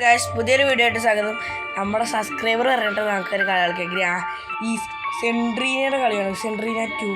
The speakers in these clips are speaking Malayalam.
ഗൈസ് പുതിയൊരു വീഡിയോ ആയിട്ട് സ്വാഗതം. നമ്മുടെ സബ്സ്ക്രൈബർ പറഞ്ഞിട്ട് നമുക്കൊരു കളി കളിക്കാം. ഈ സെൻട്രീനയുടെ കളിയാണ്. സെൻട്രീന 2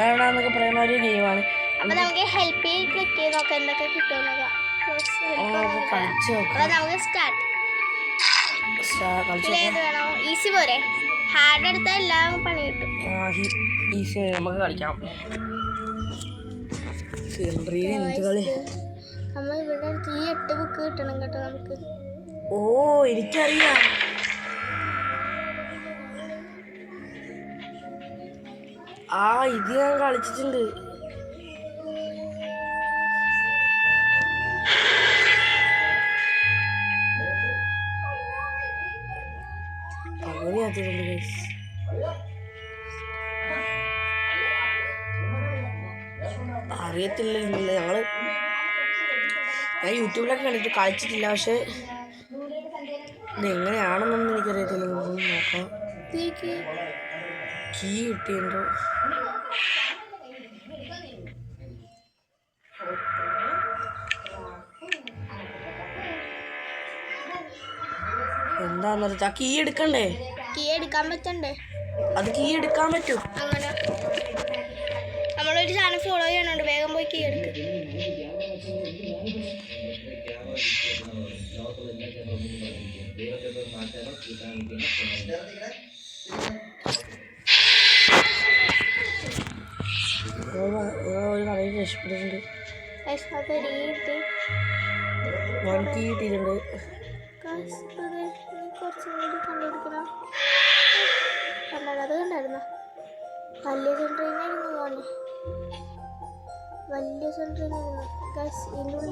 അങ്ങനെന്നൊക്കെ പറയുന്ന ഒരു ഗെയിമാണ്. അപ്പൊ നമുക്ക് ഹെൽപ്പ് ക്ലിക്ക് ചെയ്ത് നോക്കാം എന്തൊക്കെ കിട്ടുമെന്നൊക്കെ. ഈസി പോരെ, ഹാർഡ് എടുത്താൽ എല്ലാം പണി കിട്ടും. ഈസി നമുക്ക് കളിക്കാം. എന്ത് കളി നമ്മൾ ഇവിടെ ഈ 8 ബുക്ക് കിട്ടണം കേട്ടോ നമുക്ക്. ഓ എനിക്കറിയാം. ഇത് ഞാൻ കളിച്ചിട്ടുണ്ട്. അറിയത്തില്ല, ഞാൻ യൂട്യൂബിലൊക്കെ കണ്ടിട്ട് കളിച്ചിട്ടില്ല. പക്ഷെ ഇതെങ്ങനെയാണെന്നൊന്നും എനിക്കറിയത്തില്ല. നോക്കാം. കീ കിട്ടിയുണ്ടോ? എന്താന്ന് വെച്ചാ കീ എടുക്കണ്ടേ? കീ എടുക്കാൻ പറ്റണ്ടേ? അത് കീ എടുക്കാൻ പറ്റും. അങ്ങനെ നമ്മളൊരു ചാനൽ ഫോളോ ചെയ്യണുണ്ട്. വേഗം പോയി കീ എടുക്കും. ഒരു കടയിൽ രക്ഷപ്പെട്ടിട്ടുണ്ട്. വൺ കീ കിട്ടിയിട്ടുണ്ട്. കുറച്ചും കൂടി കണ്ടുപിടിക്കണം. അത് കണ്ടായിരുന്നോ? വലിയ സെൻട്രീനായിരുന്നു മോനെ, വലിയ സെൻട്രീനായിരുന്നു. ഇതിൻ്റെ ഉള്ളിൽ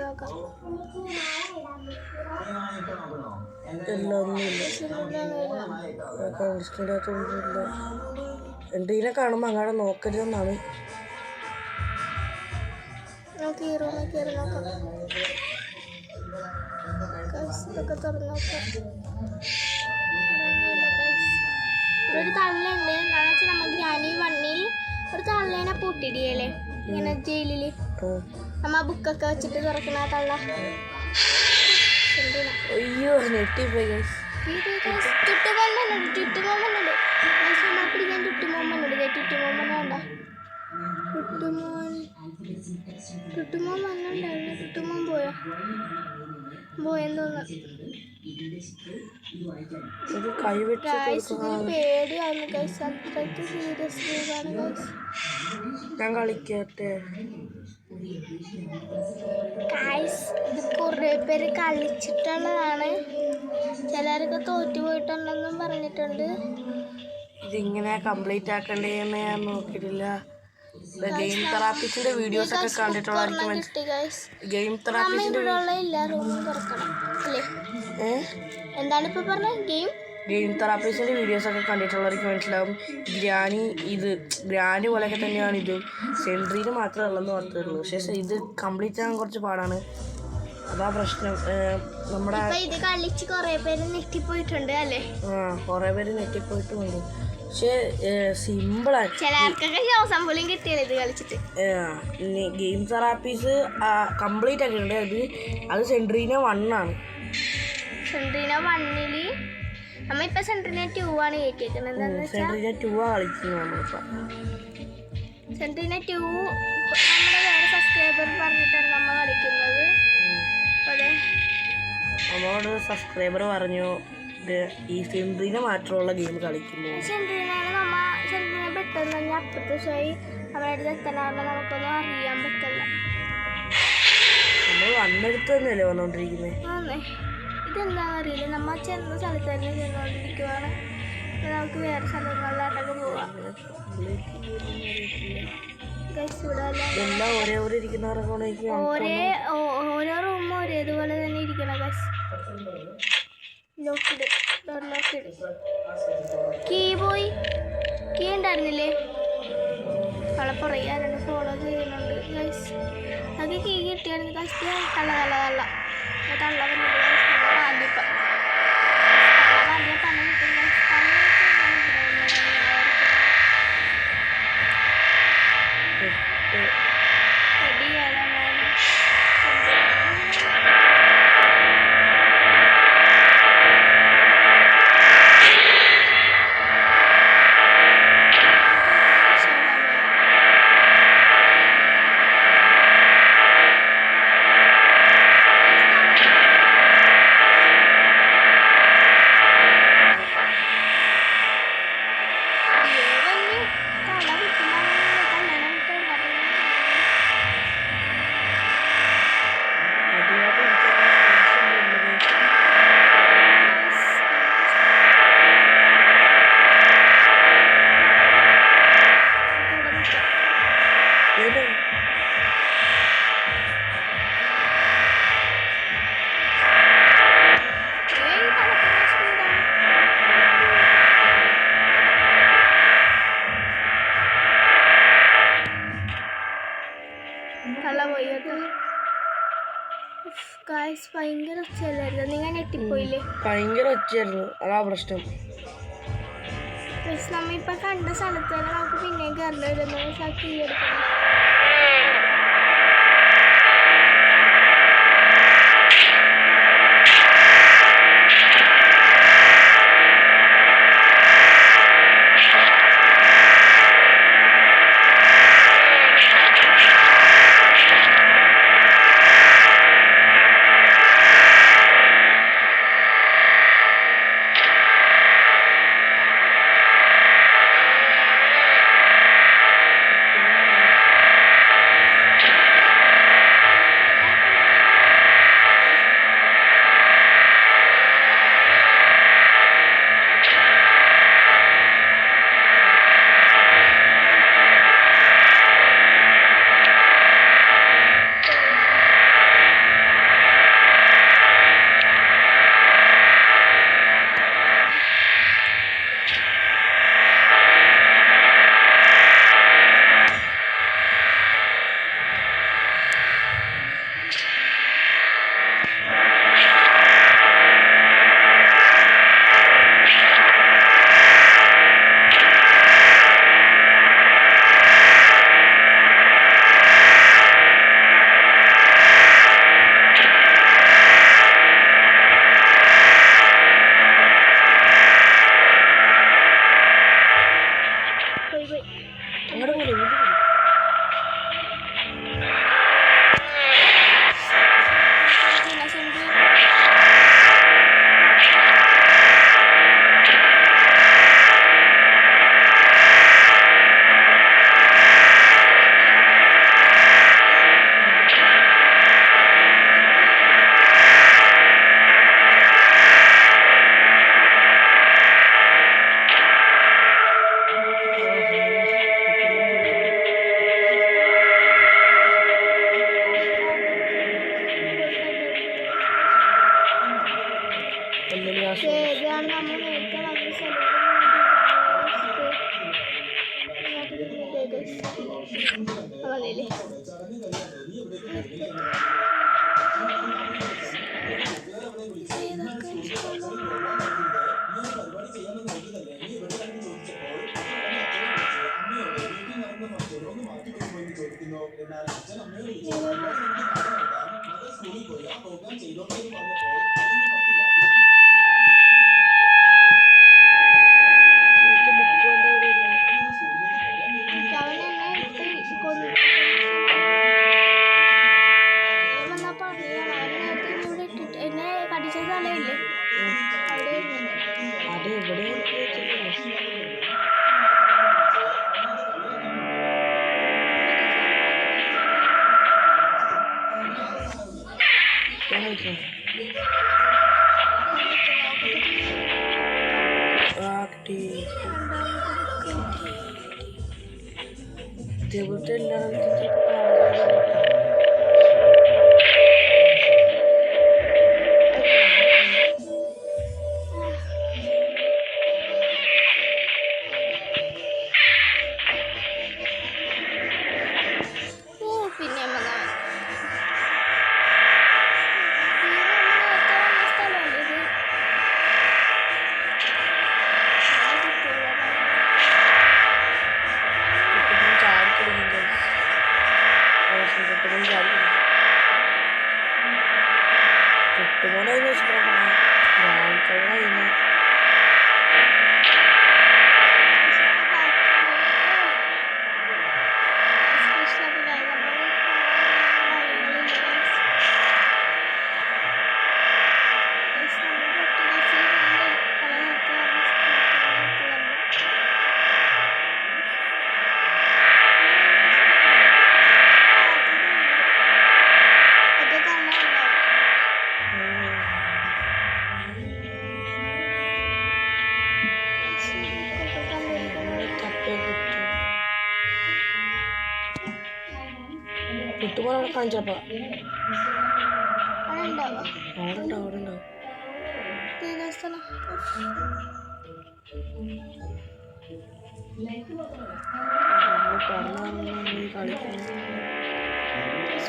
നോക്കാം. സെൻട്രീനെ കാണുമ്പോൾ അങ്ങനെ നോക്കരുതെന്നാണ്. നമുക്ക് ഈ റൂമിൽ കയറി നോക്കാം. ഇതൊക്കെ തുറന്ന് നോക്കാം. ഇവിടെ ഒരു തള്ളുണ്ട്. എന്താണെന്ന് വെച്ചാൽ നമ്മൾ ഗ്രാനി 1-ൽ ഒരു തള്ളേനെ പൂട്ടിടിയല്ലേ ഇങ്ങനെ ജയിലില്. നമ്മ ബുക്കൊക്കെ വെച്ചിട്ട് തുറക്കണ ആ തള്ള. ചുറ്റുമോമ്മനുണ്ട്. നമ്മൾ പിടിക്കാൻ ചുറ്റുമോമ്മനുണ്ട്. ചുറ്റുമോമ്മൻ വേണ്ട. ചുറ്റുമോൻ വന്നുണ്ടായിരുന്നു. ചുറ്റുമോൻ പോയെന്ന് തോന്നുന്നു. പേടിയാവുന്നു ഗൈസ്. അത്രയ്ക്ക് സീരിയസ്ലി ആണ് ഗൈസ്. ഞാൻ കളിക്കട്ടെ ഗൈസ്. ഇത് കുറേ പേര് കളിച്ചിട്ടുള്ളതാണ്. ചിലരൊക്കെ തോറ്റുപോയിട്ടുണ്ടെന്നും പറഞ്ഞിട്ടുണ്ട്. ഇതിങ്ങനെ കംപ്ലീറ്റ് ആക്കണ്ടേന്ന് ഞാൻ നോക്കിയിട്ടില്ല. ഗെയിം തെറാപ്പിസ്റ്റിന്റെ വീഡിയോസ് ഒക്കെ കണ്ടിട്ടുള്ളവർക്ക് ഗെയിം തെറാപ്പിസ്റ്റിന്റെ എന്താണ് ഇപ്പൊ പറഞ്ഞത്? ഗെയിം തെറാപ്പിസ്റ്റിന്റെ വീഡിയോസ് ഒക്കെ കണ്ടിട്ടുള്ളവർക്ക് മനസ്സിലാവും. ഗ്രാനി പോലെയൊക്കെ തന്നെയാണ് ഇത്. സെൻട്രീന് മാത്രമേ ഉള്ളെന്ന് പറഞ്ഞിട്ടുള്ളൂ. പക്ഷേ ഇത് കംപ്ലീറ്റ് ആകാൻ കുറച്ച് പാടാണ്. അതാ പ്രശ്നം. നമ്മുടെ ഇത് കളിച്ച് കുറേ പേര് നെറ്റിപ്പോയിട്ടുണ്ട് അല്ലേ? കുറേ പേര് നെറ്റിപ്പോയിട്ടുമുണ്ട്. പക്ഷേ സിമ്പിളാണ്. ഗെയിം തെറാപ്പീസ് കംപ്ലീറ്റ് ആക്കിയിട്ടുണ്ട്. അത് സെൻട്രീന 1 ആണ്. സെൻട്രീന 1-ൽ നമ്മളിപ്പോൾ സെൻട്രീന 2 ആണ് കയറ്റിയേക്കുന്നത്. സെൻട്രീന 2 കളിക്കുന്നത് നമ്മളിപ്പോൾ. സെൻട്രീന 2 നമ്മുടെ വേറെ സബ്സ്ക്രൈബർ പറഞ്ഞിട്ടാണ് നമ്മൾ കളിക്കുന്നത്. അതെ, നമ്മളോട് സബ്സ്ക്രൈബർ പറഞ്ഞു ഈ സെൻട്രീന മാത്രമുള്ള ഗെയിം കളിക്കുമ്പോൾ. സെൻട്രീന പെട്ടെന്ന് തന്നെ അപ്രത്യക്ഷമായി അവരുടെ അടുത്ത് എത്തനാണെന്ന് നമുക്കൊന്നും അറിയാൻ പറ്റില്ല. നമ്മൾ വന്നെടുത്ത് തന്നെയല്ലേ വന്നോണ്ടിരിക്കുന്നത്. ഇതെന്താണെന്ന് അറിയില്ല. നമ്മൾ ചെന്ന സ്ഥലത്ത് തന്നെ ചെന്നുകൊണ്ടിരിക്കുവാണ്. നമുക്ക് വേറെ സ്ഥലങ്ങളിലായിട്ടൊക്കെ പോവാം. എല്ലാം ഒരേ ഇരിക്കുന്നവരൊക്കെ ഓരോ റൂമും ഒരേതുപോലെ തന്നെ ഇരിക്കണം. കീ ഉണ്ടായിരുന്നില്ലേ? അവളെ പറയാനുണ്ട്, ഫോളോ ചെയ്യുന്നുണ്ട് ഗൈസ്. അത് കീ കിട്ടിയായിരുന്നു ഗൈസ്. തള്ള വന്നിട്ട് ആദ്യപ്പം പണി കിട്ടും. കള്ള പോയി കേട്ടോ. ഗായ്സ് ഭയങ്കര ഒച്ചയല്ലായിരുന്നു, നിങ്ങൾ ഞെട്ടിപ്പോയില്ലേ? ഭയങ്കര ഒച്ചയായിരുന്നു, അതാ പ്രശ്നം. നമ്മ ഇപ്പൊ കണ്ട സ്ഥലത്ത് തന്നെ നമുക്ക് പിന്നെയും കയറി വരുന്നു. കീ എടുക്കണം. ഇതാണ് നമ്മൾ നേരത്തെ വന്ന സ്ഥലം. അതല്ലേ എന്നെ കടിച്ച സ്ഥലമില്ലേ അവിടെ ഇതേപോലത്തെ എല്ലാവരും വിട്ടുപോലെ അവിടെ കാണിച്ചപ്പോ അവിടെ ഉണ്ടാവോ അവിടെ ഉണ്ടാവും അവിടെ ഉണ്ടാവും. സ്ഥലം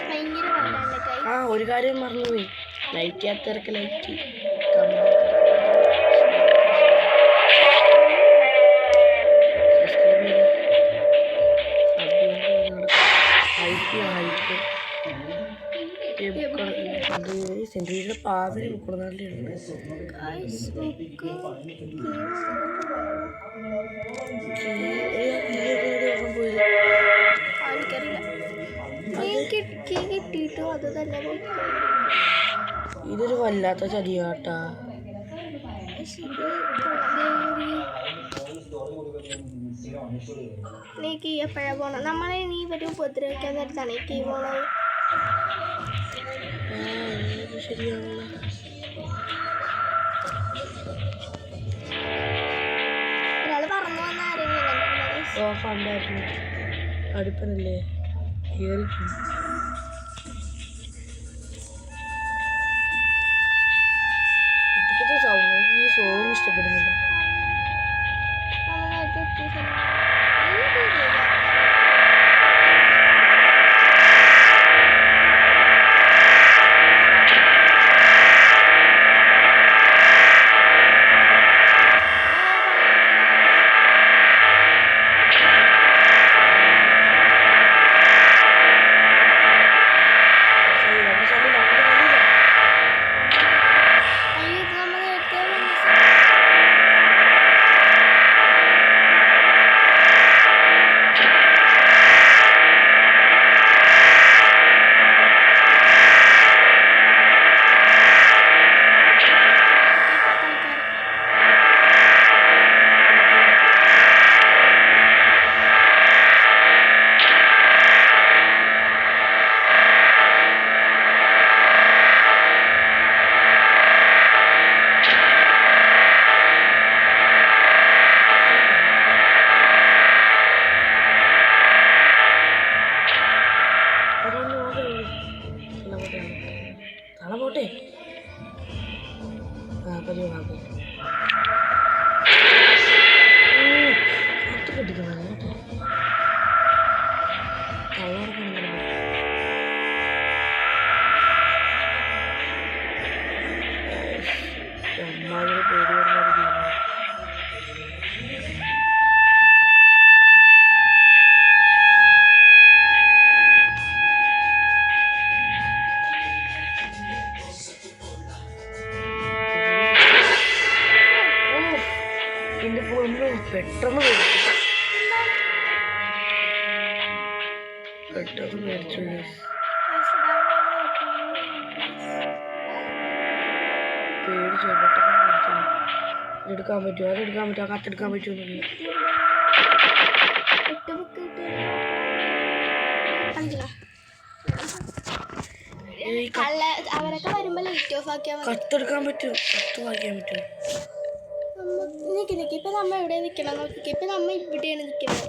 ഭയങ്കര പാടാണ് കൈ. ആ ഒരു കാര്യം മറന്നുപോയി, ലൈറ്റ് ചെയ്യാത്തവർക്ക് ലൈറ്റ് സെൻട്രീയുടെ പാതിരി കൊടുനാട്ടിലുണ്ട്. Guys, book. ആൾക്കറിയില്ല കിട്ടിയിട്ടു അത് തന്നെ പോയി. ഇതൊരു വല്ലാത്ത ചതിയാട്ടാ. നീ കീ എപ്പോഴാ പോണം? നമ്മളെ നീ ഇവര് ഉപദ്രവിക്കാൻ നേരത്താണ് ഈ കീ പോണത്. ശരിയാണല്ലോ. ഒരാള് പറഞ്ഞു വന്ന ആരെങ്കിലും ഓഫാണ്ടായിരുന്നു അടുപ്പനല്ലേ കയറി സൗണ്ട് ഈ സോങ് ഇഷ്ടപ്പെടുന്നില്ല. പോട്ടെ കെട്ടിക്കണം കേട്ടോ. അമ്മാതിരി പേടി വരുന്നത് എന്റെ പൊന്നു പെട്ടെന്ന് മേടിച്ചു. പേടിച്ചോ പെട്ടെന്ന് മേടിച്ചു. എടുക്കാൻ പറ്റുമോ? അതെടുക്കാൻ പറ്റുമോ? കത്തെടുക്കാൻ പറ്റുമോ? അവരൊക്കെ വരുമ്പോ ലൈറ്റ് ഓഫ് ആക്കിയാൽ കത്തെടുക്കാൻ പറ്റും, കത്ത് വായിക്കാൻ പറ്റും. നിക്ക് ഇപ്പൊ നമ്മ എവിടെ നിക്കണം നോക്കിക്കേ. ഇപ്പൊ നമ്മ ഇവിടെയാണ് നിക്കുന്നത്.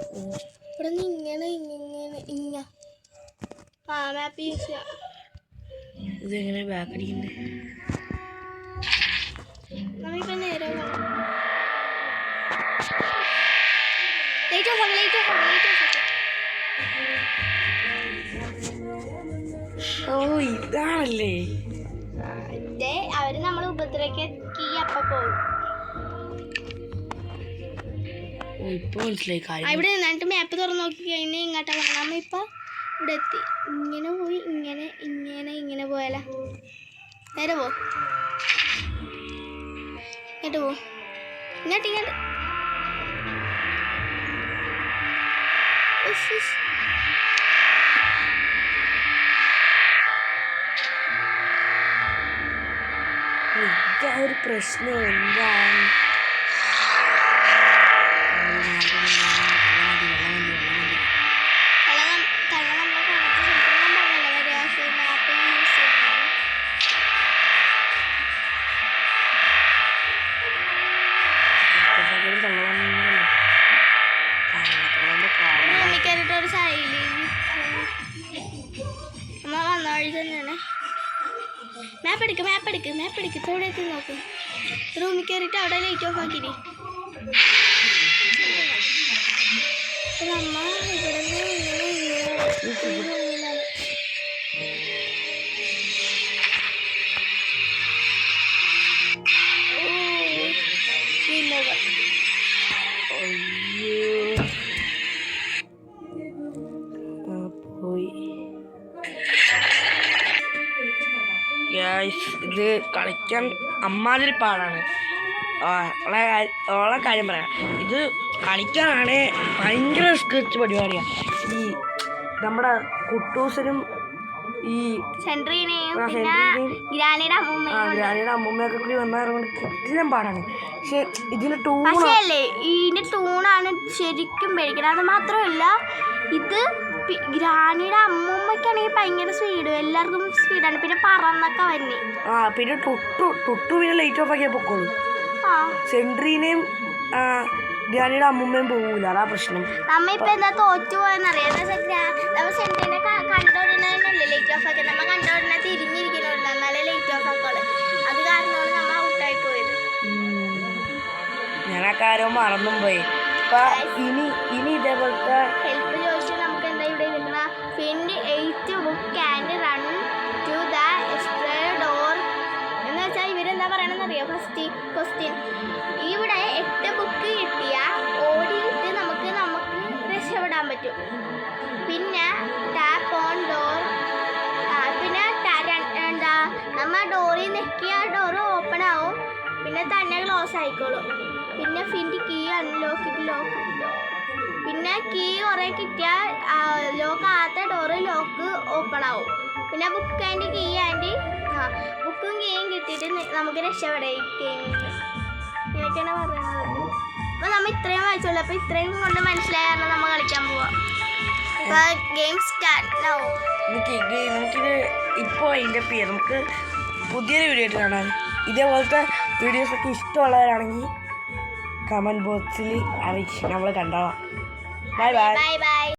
ഇവിടെ നിന്ന് ഇങ്ങനെ ഇങ്ങനെ ആ മാപ്പ് യൂസ് ചെയ്യാം. ഇതെങ്ങനെ ബാക്ക് അടിക്കുന്നത്? നമ്മിപ്പോ നേരെ ലൈറ്റ് ഓഫ് ആക്കി, ലൈറ്റ് ഓഫ് ആക്കി, ലൈറ്റ് ഓഫ് ആക്കി. ഓ ഇതാണല്ലേ അവര് നമ്മളെ ഉപദ്രവിക്കി അപ്പ പോകും. ഇപ്പൊ മനസ്സിലായി കാര്യം. ഇവിടെ നിന്നിട്ട് മാപ്പ് തുറന്ന് നോക്കി കഴിഞ്ഞാൽ ഇങ്ങോട്ടാ പോകണം. നമ്മ ഇപ്പൊ ഇവിടെ എത്തി. ഇങ്ങനെ പോയി ഇങ്ങനെ ഇങ്ങനെ ഇങ്ങനെ പോയാലോ? നേരെ പോ, ഇങ്ങോട്ട് പോ, ഇങ്ങോട്ട് ഇങ്ങോട്ട്. ഇതാ ഒരു പ്രശ്നം എന്താണ്? ഒരു സൈഡിൽ വഴി തന്നെയാണ്. മാപ്പ് എടുക്ക് ഇപ്പോൾ ഇവിടെ എത്തി നോക്കും. റൂമിൽ കയറിയിട്ട് അവിടെ ലൈറ്റ് ഓഫ് ആക്കിയില്ലേ. അമ്മ ഇവിടെ ഇത് കളിക്കാൻ അമ്മാതിരി പാടാണ്. ഓളെ കാര്യം പറയാം. ഇത് കളിക്കാനാണ് ഭയങ്കര സ്കെച്ച് പരിപാടിയാണ്. ഈ നമ്മുടെ കുട്ടൂസനും ഈ ഗ്രാനിയുടെ അമ്മൂമ്മയൊക്കെ കൂടി വന്നതുകൊണ്ട് കിട്ടിലും പാടാണ്. പക്ഷെ ഇതിന്റെ ഇതിന്റെ ടൂണാണ് ശരിക്കും പേടിക്കുന്നത്. അത് മാത്രമല്ല ഇത് ഗ്രാനിയുടെ അമ്മൂമ്മയ്ക്കാണെങ്കിൽ ഭയങ്കര സ്പീഡ്, എല്ലാവർക്കും സ്പീഡാണ്. പിന്നെ പറന്നൊക്കെ വന്നി. പിന്നെ ടുട്ടു പിന്നെ ലൈറ്റ് ഓഫ് ആക്കിയാൽ പൊക്കോളൂ. സെൻട്രീനെയും ഗ്രാനിയുടെ അമ്മൂമ്മയും പോകൂല, അതാ പ്രശ്നം. നമ്മ ഇപ്പൊ എന്താ തോറ്റു പോയെന്നറിയാം. നമ്മ സെൻട്രീനെ കണ്ടോടുന്നതല്ലേ ലൈറ്റ് ഓഫ് ആക്കിയത്. നമ്മ കണ്ടോടുന്ന തിരിഞ്ഞിരിക്കണോണ്ട് എന്നാലേ ലൈറ്റ് ഓഫ് ആക്കോളെ. അത് കാരണമാണ് നമ്മ ഔട്ടായി പോയത്. ഞാൻ ആ കാര്യം മറന്നും പോയി. അപ്പൊ ഇനി ഇതേപോലത്തെ ഹെൽപ്പ് ചോദിച്ചാൽ നമുക്ക് എന്താ ഇവിടെ ഇരിക്കണ find 8 book and run to the extra door എന്ന് വെച്ചാൽ ഇവരെന്താ പറയണമെന്നറിയോ? ഫസ്റ്റ് ക്വസ്റ്റ്യൻ, ഇവിടെ 8 ബുക്ക് കിട്ടിയാൽ ഓടിയിട്ട് നമുക്ക് രക്ഷപ്പെടാൻ പറ്റും. പിന്നെ ടാപ്പ് ഓൺ ഡോർ, പിന്നെ എന്താ നമ്മ ഡോറിൽ നെക്കിയ ഡോർ ഓപ്പൺ ആവും, പിന്നെ തന്നെ ക്ലോസ് ആയിക്കോളും. പിന്നെ find key unlock lock door, പിന്നെ കീ കുറേ കിട്ടിയാൽ ലോക്ക് ആകാത്ത ഡോറ് ലോക്ക് ഓപ്പൺ ആവും. പിന്നെ ബുക്ക് ആൻഡ് കീ ആൻഡ് ബുക്കും കീയും കിട്ടിയിട്ട് നമുക്ക് രക്ഷപ്പെടാം. ഇങ്ങനെയൊക്കെയാണ് പറയുന്നത്. അപ്പോൾ നമ്മൾ ഇത്രയും വായിച്ചുള്ളൂ. അപ്പോൾ ഇത്രയും കൊണ്ട് മനസ്സിലായാണ് നമ്മൾ കളിക്കാൻ പോവാം. അപ്പോൾ ഗെയിം സ്റ്റാർട്ട് ആവും. നമുക്കിത് ഇപ്പോൾ അതിൻ്റെ പേര് നമുക്ക് പുതിയൊരു വീഡിയോ ആയിട്ട് കാണാൻ. ഇതേപോലത്തെ വീഡിയോസൊക്കെ ഇഷ്ടമുള്ളവരാണെങ്കിൽ കമൻറ്റ് ബോക്സിൽ അറിയിച്ച് നമ്മൾ കണ്ടോളാം. Bye by.